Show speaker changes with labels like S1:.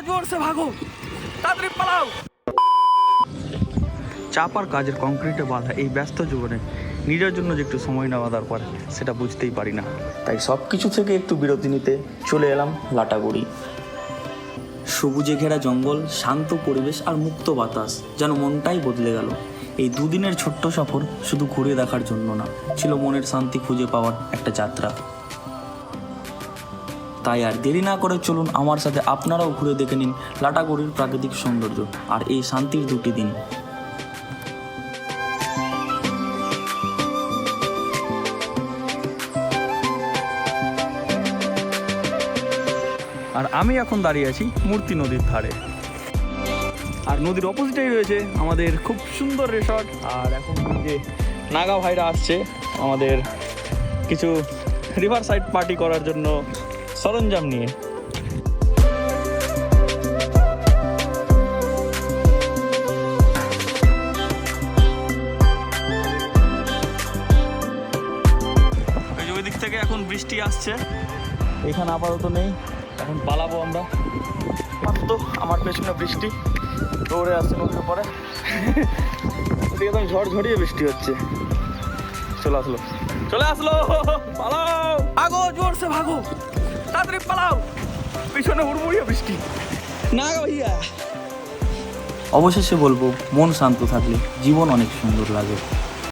S1: जोर से भागो, ताड़ाताড়ি পালাও। চাপার কাজের কংক্রিটে বাঁধা এই ব্যস্ত জীবনে নিজের জন্য যে একটু সময় নেওয়া দরকার সেটা বুঝতেই পারি না। তাই সব কিছু থেকে একটু বিরতি নিতে চলে এলাম লাটাগুড়ি। সবুজে ঘেরা জঙ্গল, শান্ত পরিবেশ আর মুক্ত বাতাস যেন মনটাই বদলে গেল। এই দুদিনের ছোট্ট সফর শুধু ঘুরে দেখার জন্য না, ছিল মনের শান্তি খুঁজে পাওয়ার একটা যাত্রা। তাই আর দেরি না করে চলুন আমার সাথে আপনারাও ঘুরে দেখে নিন লাটাগুড়ির প্রাকৃতিক সৌন্দর্য আর এই শান্তির দুটি দিন। আর আমি এখন দাঁড়িয়ে আছি মূর্তি নদীর ধারে, আর নদীর অপোজিটেই রয়েছে আমাদের খুব সুন্দর রিসর্ট। আর এখন যে নাগা ভাইরা আসছে আমাদের কিছু রিভার সাইড পার্টি করার জন্য সরঞ্জাম নিয়ে। ওই দিক থেকে এখন বৃষ্টি আসছে, এখানে আপাতত নেই, এখন পালাবো আমরা। আপাতত আমার পেছনে বৃষ্টি দৌড়ে আসছে নদীর উপরে, ওদিকে একদম ঝড়ঝড়িয়ে বৃষ্টি হচ্ছে। চলে আসলো, পালাও, ভাগো, জোর সে ভাগো, তাড়াতাড়ি পালাও, পিছনে হুড়মুড়িয়ে বৃষ্টি না ভাইয়া। অবশেষে বলবো, মন শান্ত থাকলে জীবন অনেক সুন্দর লাগে।